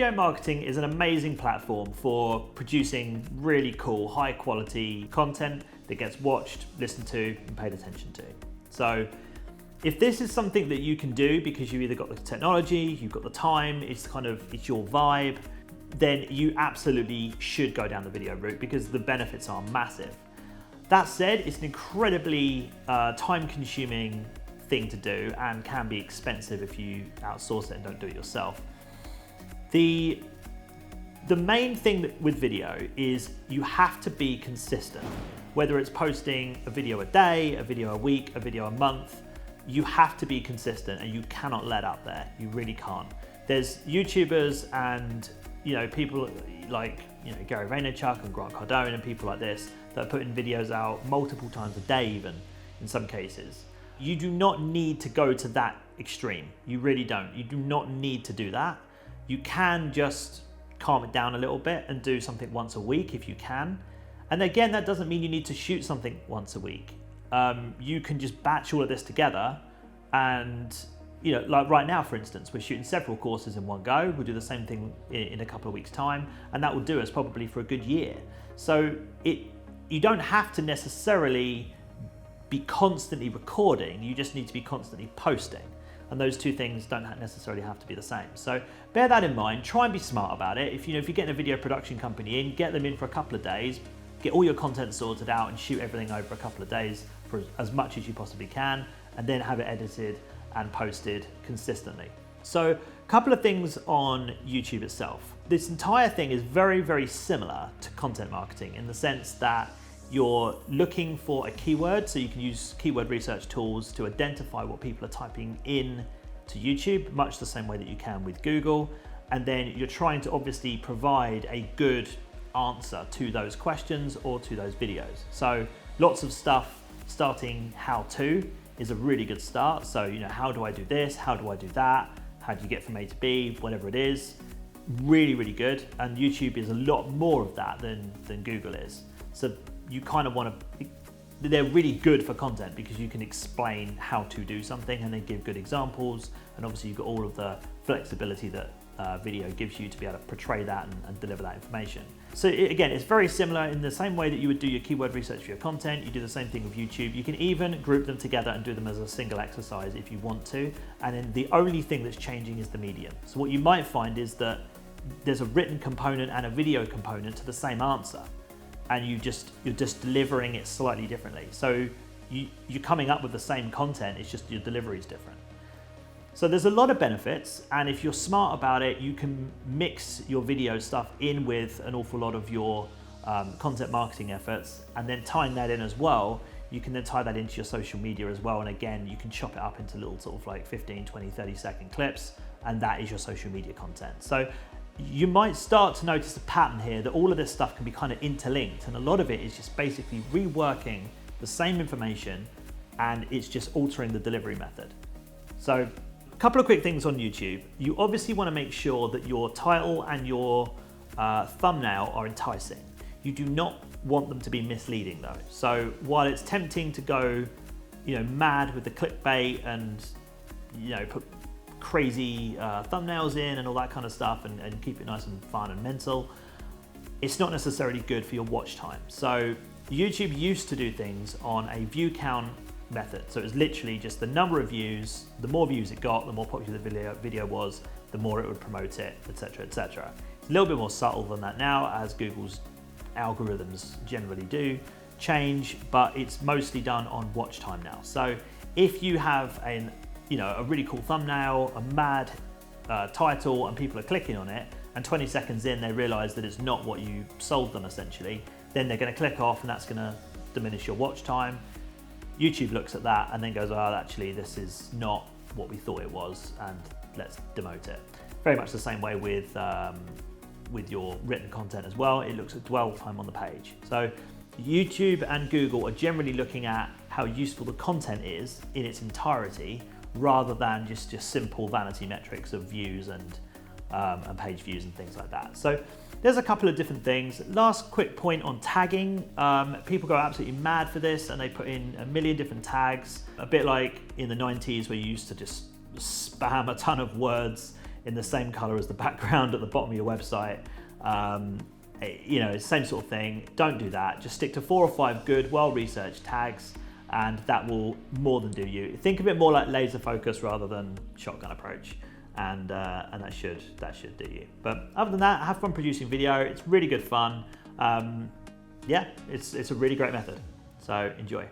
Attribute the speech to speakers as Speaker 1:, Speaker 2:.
Speaker 1: Video marketing is an amazing platform for producing really cool, high quality content that gets watched, listened to, and paid attention to. So if this is something that you can do because you either got the technology, you've got the time, it's your vibe, then you absolutely should go down the video route because the benefits are massive. That said, it's an incredibly time-consuming thing to do and can be expensive if you outsource it and don't do it yourself. The main thing with video is you have to be consistent. Whether it's posting a video a day, a video a week, a video a month, you have to be consistent and you cannot let up there. You really can't. There's YouTubers and people like Gary Vaynerchuk and Grant Cardone and people like this that are putting videos out multiple times a day even in some cases. You do not need to go to that extreme. You really don't. You do not need to do that. You can just calm it down a little bit and do something once a week if you can. And again, that doesn't mean you need to shoot something once a week. You can just batch all of this together and, like right now, for instance, we're shooting several courses in one go. We'll do the same thing in a couple of weeks' time, and that will do us probably for a good year. So you don't have to necessarily be constantly recording, you just need to be constantly posting. And those two things don't necessarily have to be the same. So bear that in mind, try and be smart about it. If you're getting a video production company in, get them in for a couple of days, get all your content sorted out and shoot everything over a couple of days for as much as you possibly can, and then have it edited and posted consistently. So a couple of things on YouTube itself. This entire thing is very, very similar to content marketing in the sense that you're looking for a keyword, so you can use keyword research tools to identify what people are typing in to YouTube, much the same way that you can with Google. And then you're trying to obviously provide a good answer to those questions or to those videos. So lots of stuff starting how to is a really good start. So, how do I do this? How do I do that? How do you get from A to B? Whatever it is, really, really good. And YouTube is a lot more of that than Google is. So you kind of want to, they're really good for content because you can explain how to do something and they give good examples. And obviously you've got all of the flexibility that video gives you to be able to portray that and deliver that information. So again, it's very similar in the same way that you would do your keyword research for your content. You do the same thing with YouTube. You can even group them together and do them as a single exercise if you want to. And then the only thing that's changing is the medium. So what you might find is that there's a written component and a video component to the same answer. And you're just delivering it slightly differently. So you're coming up with the same content, it's just your delivery is different. So there's a lot of benefits, and if you're smart about it, you can mix your video stuff in with an awful lot of your content marketing efforts, and then tying that in as well, you can then tie that into your social media as well. And again, you can chop it up into little sort of like 15, 20, 30-second clips, and that is your social media content. So you might start to notice a pattern here that all of this stuff can be kind of interlinked, and a lot of it is just basically reworking the same information and it's just altering the delivery method. So a couple of quick things on YouTube. You obviously want to make sure that your title and your thumbnail are enticing. You do not want them to be misleading though. So while it's tempting to go mad with the clickbait and put crazy thumbnails in and all that kind of stuff and keep it nice and fun and mental, it's not necessarily good for your watch time. So YouTube used to do things on a view count method. So it was literally just the number of views. The more views it got, the more popular the video was, the more it would promote it, etc., etc. It's a little bit more subtle than that now, as Google's algorithms generally do change, but it's mostly done on watch time now. So if you have a really cool thumbnail, a mad title, and people are clicking on it, and 20 seconds in they realize that it's not what you sold them essentially, then they're going to click off and that's going to diminish your watch time. YouTube looks at that and then goes, oh, actually this is not what we thought it was, and let's demote it. Very much the same way with your written content as well. It looks at dwell time on the page. So YouTube and Google are generally looking at how useful the content is in its entirety, rather than just simple vanity metrics of views and page views and things like that. So there's a couple of different things. Last quick point on tagging. People go absolutely mad for this and they put in a million different tags, a bit like in the 90s where you used to just spam a ton of words in the same color as the background at the bottom of your website. You know, same sort of thing. Don't do that. Just stick to 4 or 5 good, well-researched tags, and that will more than do you. Think of it more like laser focus rather than shotgun approach, and that should do you. But other than that, have fun producing video. It's really good fun. Yeah, it's a really great method. So enjoy.